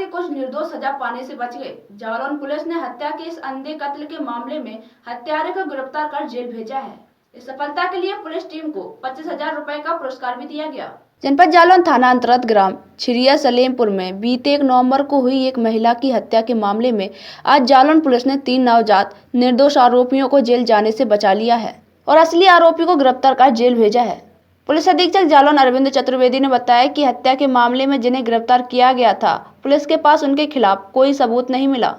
कुछ निर्दोष सजा पाने से बच गए। जालौन पुलिस ने हत्या के इस अंधे कत्ल के मामले में हत्यारे को गिरफ्तार कर जेल भेजा है। इस सफलता के लिए पुलिस टीम को 25,000 रुपए का पुरस्कार भी दिया गया। जनपद जालौन थाना अंतर्गत ग्राम छिरिया सलेमपुर में बीते 1 नवंबर को हुई एक महिला की हत्या के मामले में आज जालौन पुलिस ने 3 नवजात निर्दोष आरोपियों को जेल जाने से बचा लिया है और असली आरोपी को गिरफ्तार कर जेल भेजा है। पुलिस अधीक्षक जालौन अरविंद चतुर्वेदी ने बताया कि हत्या के मामले में जिन्हें गिरफ्तार किया गया था, पुलिस के पास उनके खिलाफ कोई सबूत नहीं मिला,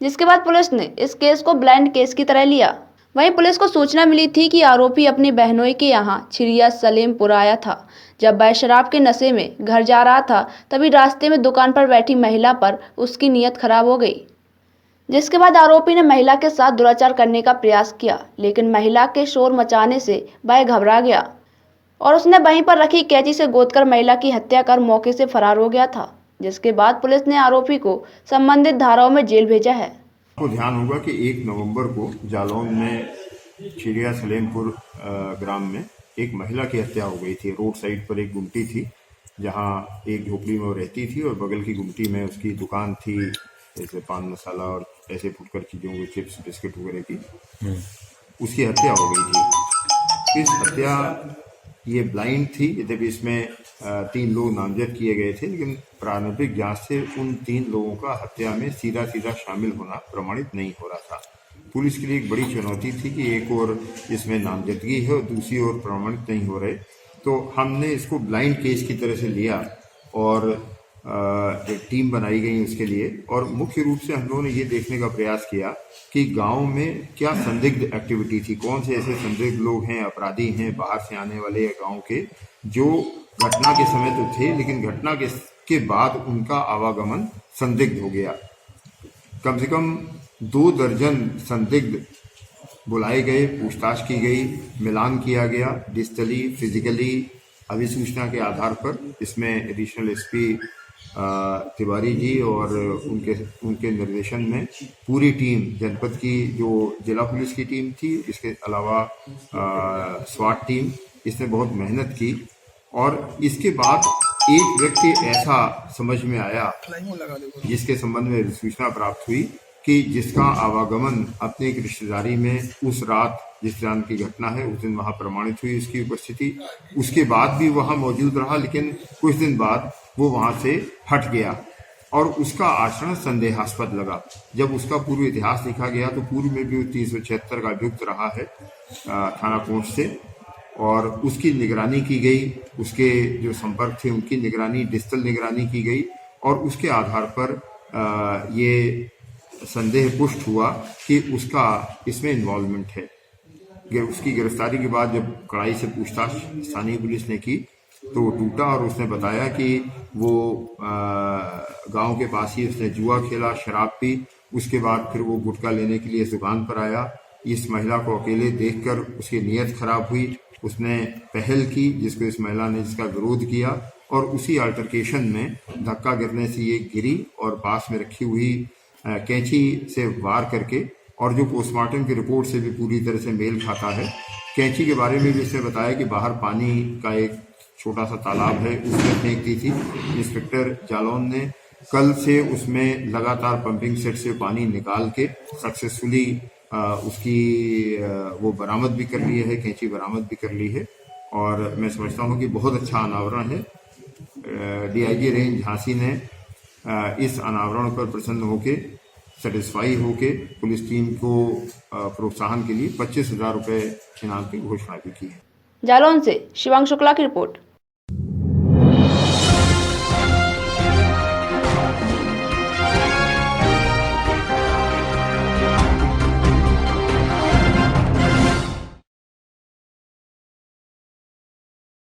जिसके बाद पुलिस ने इस केस को ब्लाइंड केस की तरह लिया। वहीं पुलिस को सूचना मिली थी कि आरोपी अपनी बहनोई के यहां छिरिया सलेमपुर आया था। जब वह शराब के नशे में घर जा रहा था, तभी रास्ते में दुकान पर बैठी महिला पर उसकी नीयत खराब हो गई, जिसके बाद आरोपी ने महिला के साथ दुराचार करने का प्रयास किया, लेकिन महिला के शोर मचाने से वह घबरा गया और उसने वहीं पर रखी कैंची से गोदकर महिला की हत्या कर मौके से फरार हो गया था, जिसके बाद पुलिस ने आरोपी को संबंधित धाराओं में जेल भेजा है। आपको ध्यान होगा कि 1 नवंबर को जालौन में छिरिया सलेमपुर ग्राम में एक महिला की हत्या हो गई थी। रोड साइड पर एक गुमटी थी, जहां एक झोपड़ी में वो रहती थी और बगल की गुमटी में उसकी दुकान थी, जैसे पान मसाला और ऐसे फुटकर चीजों की, चिप्स बिस्किट वगैरह की। उसकी हत्या हो गई थी। इस हत्या ये ब्लाइंड थी, यद्यपि इसमें 3 लोग नामजद किए गए थे, लेकिन प्रारंभिक जांच से उन 3 लोगों का हत्या में सीधा शामिल होना प्रमाणित नहीं हो रहा था। पुलिस के लिए एक बड़ी चुनौती थी कि एक और इसमें नामजदगी है और दूसरी ओर प्रमाणित नहीं हो रहे, तो हमने इसको ब्लाइंड केस की तरह से लिया और एक टीम बनाई गई उसके लिए। और मुख्य रूप से हम लोगों ने ये देखने का प्रयास किया कि गांव में क्या संदिग्ध एक्टिविटी थी, कौन से ऐसे संदिग्ध लोग हैं, अपराधी हैं, बाहर से आने वाले गांव के, जो घटना के समय तो थे लेकिन घटना के बाद उनका आवागमन संदिग्ध हो गया। कम से कम 2 दर्जन संदिग्ध बुलाए गए, पूछताछ की गई, मिलान किया गया डिजिटली, फिजिकली, अभिसूचना के आधार पर। इसमें एडिशनल एसपी तिवारी जी और उनके निर्देशन में पूरी टीम, जनपद की जो जिला पुलिस की टीम थी, इसके अलावा स्वाट टीम, इसने बहुत मेहनत की। और इसके बाद एक व्यक्ति ऐसा समझ में आया जिसके संबंध में सूचना प्राप्त हुई कि जिसका आवागमन अपने एक रिश्तेदारी में उस रात, जिस दिन की घटना है उस दिन वहां प्रमाणित हुई उसकी उपस्थिति, उसके बाद भी वहां मौजूद रहा, लेकिन कुछ दिन बाद वो वहां से हट गया और उसका आचरण संदेहास्पद लगा। जब उसका पूर्व इतिहास देखा गया तो पूर्व में भी 376 का अभियुक्त रहा है थाना कोर्ट से, और उसकी निगरानी की गई, उसके जो संपर्क थे उनकी निगरानी, डिजिटल निगरानी की गई और उसके आधार पर ये संदेह पुष्ट हुआ कि उसका इसमें इन्वॉल्वमेंट है। उसकी गिरफ्तारी के बाद जब कड़ाई से पूछताछ स्थानीय पुलिस ने की तो टूटा और उसने बताया कि वो गांव के पास ही उसने जुआ खेला, शराब पी, उसके बाद फिर वो गुटखा लेने के लिए इस दुकान पर आया। इस महिला को अकेले देखकर उसकी नीयत खराब हुई, उसने पहल की जिसको इस महिला ने जिसका विरोध किया और उसी अल्टरकेशन में धक्का गिरने से ये गिरी और पास में रखी हुई कैंची से वार करके, और जो पोस्टमार्टम की रिपोर्ट से भी पूरी तरह से मेल खाता है। कैंची के बारे में भी उसने बताया कि बाहर पानी का एक छोटा सा तालाब है, उसमें फेंक दी थी। इंस्पेक्टर जालौन ने कल से उसमें लगातार पंपिंग सेट से पानी निकाल के सक्सेसफुली उसकी वो बरामद भी कर ली है, कैंची बरामद भी कर ली है। और मैं समझता हूँ कि बहुत अच्छा अनावरण है। डीआईजी रेंज झांसी ने इस अनावरण पर प्रसन्न होके, सेटिस्फाई होके पुलिस टीम को प्रोत्साहन के लिए 25,000 रुपए इनाम की घोषणा भी की है। जालौन से शिवांग शुक्ला की रिपोर्ट।